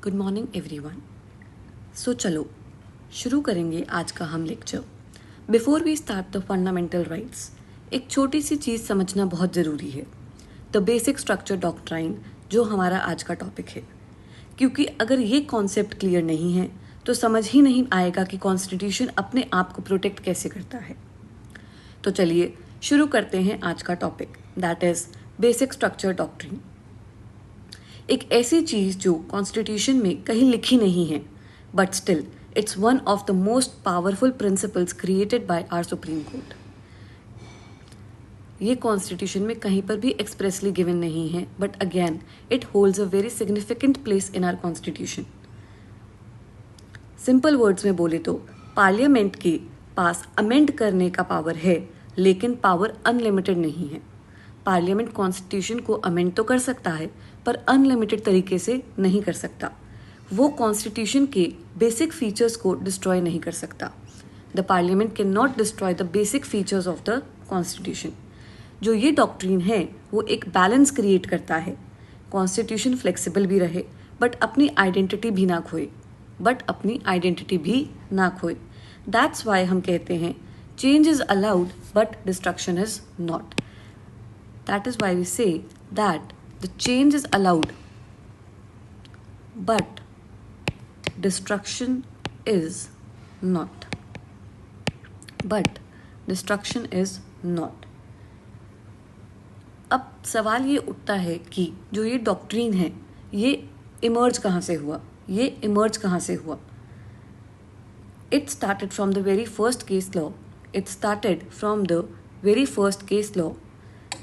Good morning everyone. सो चलो शुरू करेंगे आज का हम lecture. Before we start the fundamental rights, एक छोटी सी चीज़ समझना बहुत ज़रूरी है, द बेसिक स्ट्रक्चर डॉक्ट्राइन, जो हमारा आज का टॉपिक है। क्योंकि अगर ये कॉन्सेप्ट क्लियर नहीं है तो समझ ही नहीं आएगा कि कॉन्स्टिट्यूशन अपने आप को प्रोटेक्ट कैसे करता है। तो चलिए शुरू करते हैं आज का topic, that is basic structure doctrine. एक ऐसी चीज़ जो कॉन्स्टिट्यूशन में कहीं लिखी नहीं है, but still it's one of the most powerful principles created by our Supreme Court. ये कॉन्स्टिट्यूशन में कहीं पर भी एक्सप्रेसली गिवन नहीं है, but again it holds a very significant place in our constitution. Simple words में बोले तो पार्लियामेंट के पास अमेंड करने का पावर है, लेकिन पावर अनलिमिटेड नहीं है। पार्लियामेंट कॉन्स्टिट्यूशन को अमेंड तो कर सकता है, पर अनलिमिटेड तरीके से नहीं कर सकता। वो कॉन्स्टिट्यूशन के बेसिक फीचर्स को डिस्ट्रॉय नहीं कर सकता। The parliament can not destroy the basic features of the constitution. जो ये डॉक्ट्रिन है वो एक बैलेंस क्रिएट करता है। कॉन्स्टिट्यूशन फ्लेक्सिबल भी रहे, बट अपनी आइडेंटिटी भी ना खोए। दैट्स वाई हम कहते हैं change is allowed but destruction is not. That is why we say that the change is allowed, but destruction is not. But destruction is not. अब सवाल ये उठता है कि जो ये डॉक्ट्रीन है ये इमर्ज कहाँ से हुआ? It started from the very first case law.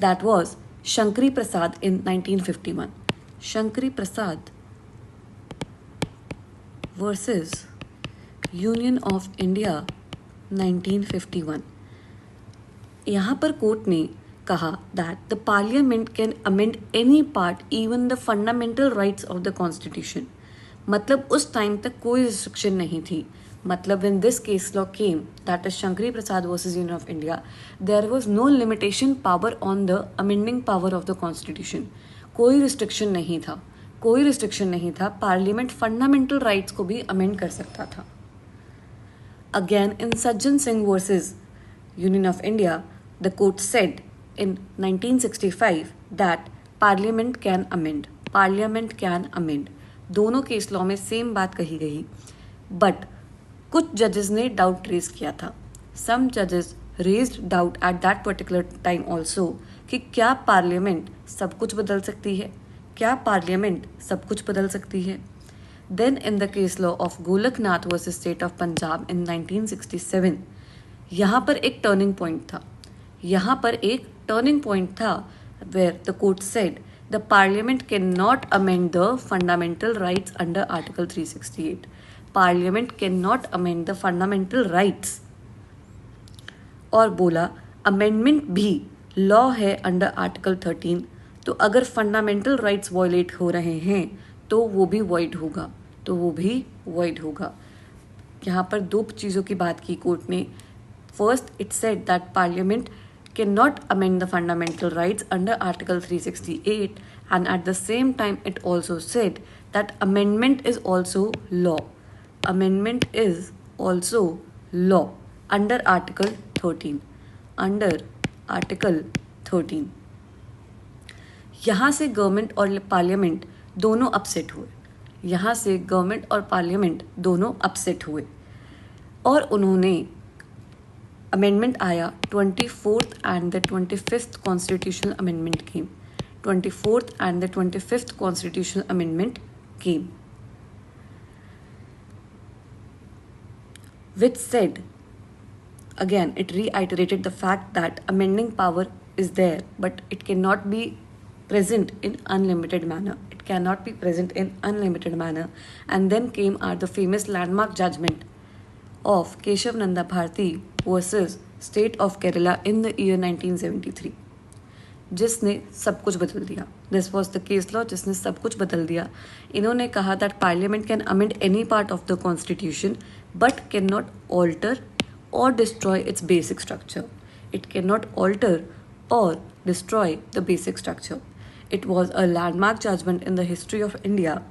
That was Shankari Prasad in 1951. Shankari Prasad versus Union of India 1951. यहाँ पर कोर्ट ने कहा that the parliament can amend any part, even the fundamental rights of the constitution. मतलब उस time तक कोई restriction नहीं थी। मतलब when this case law came, that is Shankari Prasad versus Union of India, there was no limitation power on the amending power of the constitution. कोई restriction नहीं था। पार्लियामेंट फंडामेंटल राइट्स को भी अमेंड कर सकता था। Again in Sajjan Singh versus union of India, the court said in 1965 that parliament can amend. दोनों case law में सेम बात कही गई, बट कुछ जजेस ने डाउट रेज किया था। सम जजेस raised doubt at that particular time also कि क्या पार्लियामेंट सब कुछ बदल सकती है। Then in the case law of Golaknath versus state of Punjab in 1967, यहाँ पर एक टर्निंग पॉइंट था where the court said the parliament can not amend the fundamental rights under article 368. Parliament can not amend the fundamental rights, और बोला amendment भी law है under article 13। तो अगर फंडामेंटल राइट्स वायलेट हो रहे हैं तो वो भी वॉइड होगा। यहाँ पर दो चीज़ों की बात की कोर्ट ने। First, it said that parliament can not amend the fundamental rights under article 368, and at the same time it also said that amendment is also law under article 13. यहाँ से गवर्नमेंट और पार्लियामेंट दोनों upset हुए और उन्होंने amendment आया 24th and the 25th constitutional amendment came. 24th and the 25th constitutional amendment came, which said, again it reiterated the fact that amending power is there, but it cannot be present in unlimited manner. And then came the famous landmark judgment of Keshav Nanda Bharati versus State of Kerala in the year 1973, जिसने सब कुछ बदल दिया। This was the case law जिसने सब कुछ बदल दिया। इन्होंने कहा that parliament can amend any part of the constitution but can not alter और destroy its basic structure. It can not alter और destroy the basic structure. It was a landmark judgment in the history of India.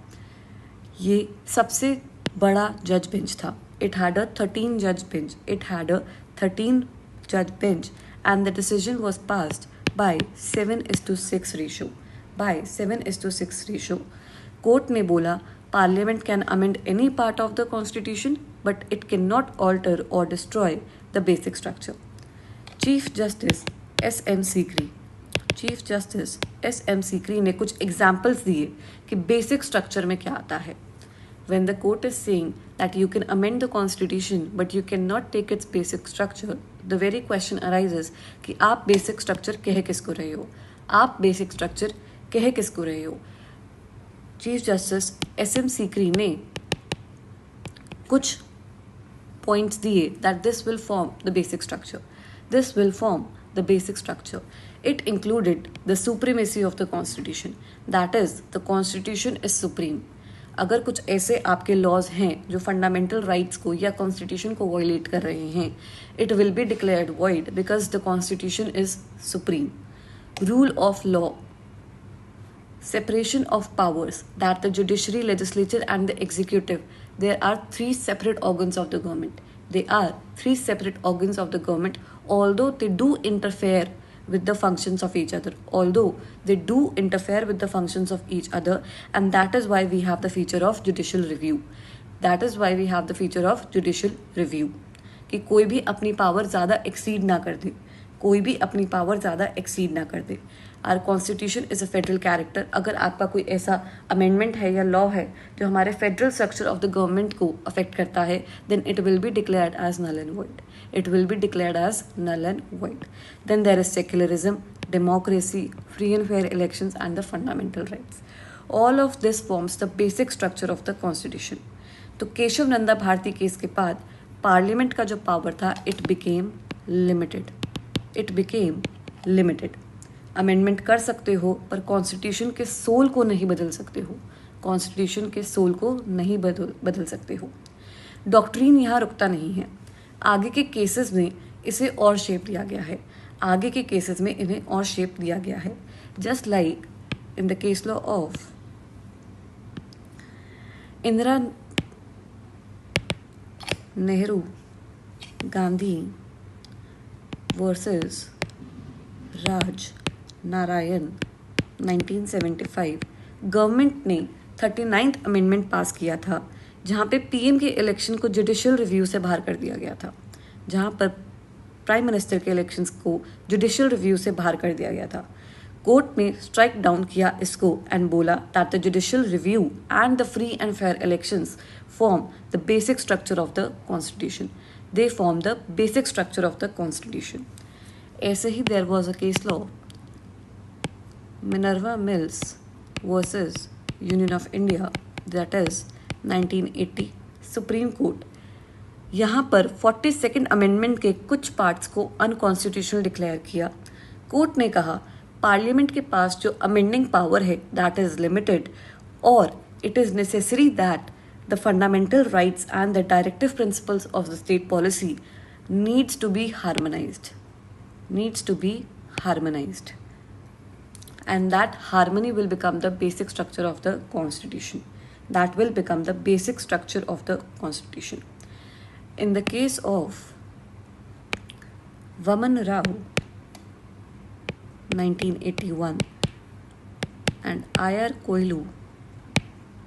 ये सबसे बड़ा जज bench था. It had a 13 judge bench. It had a 13 judge bench, and the decision was passed by 7:6 ratio. By 7:6 ratio. Court ने बोला Parliament can amend any part of the Constitution, but it cannot alter or destroy the basic structure. Chief Justice S.M. Sikri. Chief justice S.M. Sikri ने कुछ examples दिए कि basic structure में क्या आता है. When the court is saying that you can amend the constitution but you cannot take its basic structure, the very question arises कि आप basic structure कह किसको रहे हो, आप basic structure कह किसको रहे हो. Chief justice S.M. सीकरी ने कुछ पॉइंट्स दिए that this will form the basic structure. This will form the basic structure. It included the supremacy of the constitution. That is, the constitution is supreme. अगर कुछ ऐसे आपके लॉज हैं जो fundamental rights को या कॉन्स्टिट्यूशन को वायलेट कर रहे हैं, it will be declared void because the constitution is supreme. Rule of law, separation of powers, that the judiciary, legislature and the executive, there are three separate organs of the government. They are three separate organs of the government, although they do interfere with the functions of each other. Although they do interfere with the functions of each other, and that is why we have the feature of judicial review. That is why we have the feature of judicial review. कि कोई भी अपनी power ज़्यादा exceed ना कर दे, कोई भी अपनी पावर ज़्यादा एक्सीड ना कर दे. Our constitution is a federal character. अगर आपका कोई ऐसा अमेंडमेंट है या लॉ है जो हमारे federal structure of the government को अफेक्ट करता है, then it will be declared as null and void. It will be declared as null and void. Then there is secularism, democracy, free and fair elections and the fundamental rights. All of this forms the basic structure of the constitution. तो Keshav Nanda Bharti case के बाद parliament का जो power था it became limited. It became limited. Amendment कर सकते हो पर कॉन्स्टिट्यूशन के सोल को नहीं बदल सकते हो, कॉन्स्टिट्यूशन के सोल को नहीं बदल सकते हो. डॉक्ट्रीन यहाँ रुकता नहीं है. आगे के केसेस में इसे और शेप दिया गया है, आगे के केसेस में इन्हें और शेप दिया गया है. Just like in the case law of Indira Nehru Gandhi versus Raj Narayan 1975, government ने 39th अमेंडमेंट पास किया था जहाँ पे पीएम के इलेक्शन को जुडिशियल रिव्यू से बाहर कर दिया गया था, जहाँ पर प्राइम मिनिस्टर के इलेक्शंस को जुडिशियल रिव्यू से बाहर कर दिया गया था. कोर्ट ने स्ट्राइक डाउन किया इसको एंड बोला that the judicial review and the free and fair elections form the basic structure of the constitution. They form the basic structure of the constitution. ऐसे ही there was a case law Minerva Mills versus union of India, that is 1980 supreme court. यहाँ पर 42nd amendment के कुछ parts को unconstitutional declare किया. Court ने कहा पार्लियामेंट के पास जो अमेंडिंग पावर है दैट इज लिमिटेड और it is necessary that the fundamental rights and the directive principles of the state policy needs to be harmonised and that harmony will become the basic structure of the constitution. That will become the basic structure of the constitution. In the case of Vaman Rao 1981 and I.R. Koilu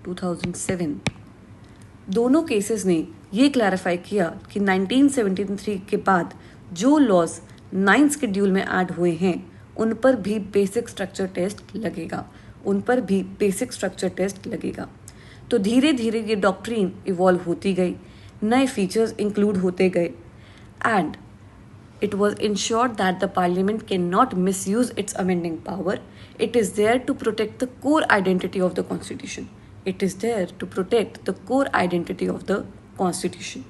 2007, दोनों cases ने ये clarify किया कि 1973 के बाद जो laws 9th schedule में add हुए हैं उन पर भी बेसिक स्ट्रक्चर टेस्ट लगेगा. तो धीरे धीरे ये डॉक्ट्रीन इवॉल्व होती गई, नए फीचर्स इंक्लूड होते गए and it was ensured that the parliament can not misuse its amending power. It is there to protect the core identity of the constitution. It is there to protect the core identity of the constitution.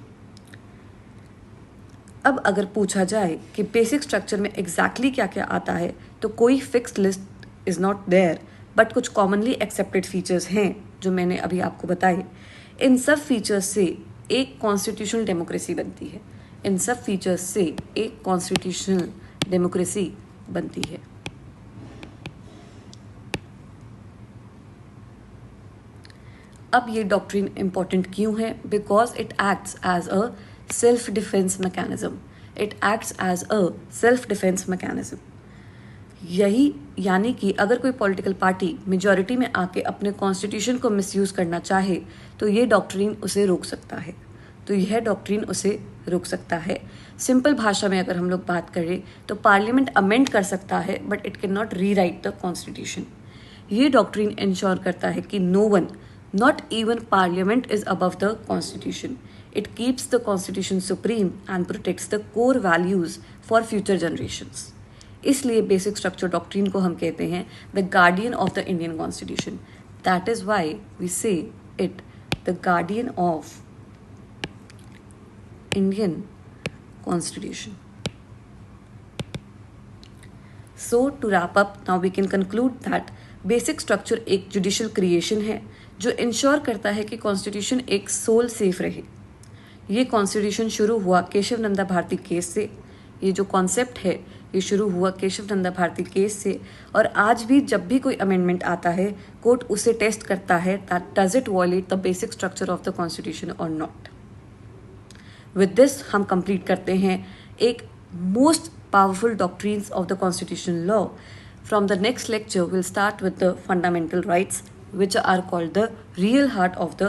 अब अगर पूछा जाए कि basic structure में exactly क्या क्या आता है, तो कोई fixed list is not there, but कुछ कॉमनली एक्सेप्टेड फीचर्स हैं जो मैंने अभी आपको बताए. इन सब फीचर्स से एक कॉन्स्टिट्यूशनल डेमोक्रेसी बनती है. इन सब फीचर्स से एक कॉन्स्टिट्यूशनल डेमोक्रेसी बनती है. अब ये डॉक्ट्रिन इम्पॉर्टेंट क्यों है? Because it acts as a self defence mechanism. It acts as a self defence mechanism. यही यानी कि अगर कोई पॉलिटिकल पार्टी मेजॉरिटी में आके अपने कॉन्स्टिट्यूशन को मिसयूज करना चाहे तो ये डॉक्ट्रिन उसे रोक सकता है. तो यह डॉक्ट्रिन उसे रोक सकता है. सिंपल भाषा में अगर हम लोग बात करें तो पार्लियामेंट अमेंड कर सकता है but it can not rewrite the constitution. ये डॉक्ट्रिन इंश्योर करता है कि no one, not even parliament, is above the constitution. It keeps the constitution supreme and protects the core values for future generations. इसलिए basic structure doctrine को हम कहते हैं the guardian of the Indian constitution. That is why we say it the guardian of Indian constitution. So to wrap up, now we can conclude that basic structure एक judicial creation है जो ensure करता है कि constitution एक soul safe रहे. ये constitution शुरू हुआ केशव नंदा भारती केस से. ये जो कॉन्सेप्ट है ये शुरू हुआ केशव नंदा भारती केस से और आज भी जब भी कोई अमेंडमेंट आता है कोर्ट उसे टेस्ट करता है that does it violate the basic structure of the constitution और नॉट. विद दिस हम कंप्लीट करते हैं एक most powerful doctrines of the constitutional law. From the next lecture, we'll start with the fundamental rights, which are called the real heart of the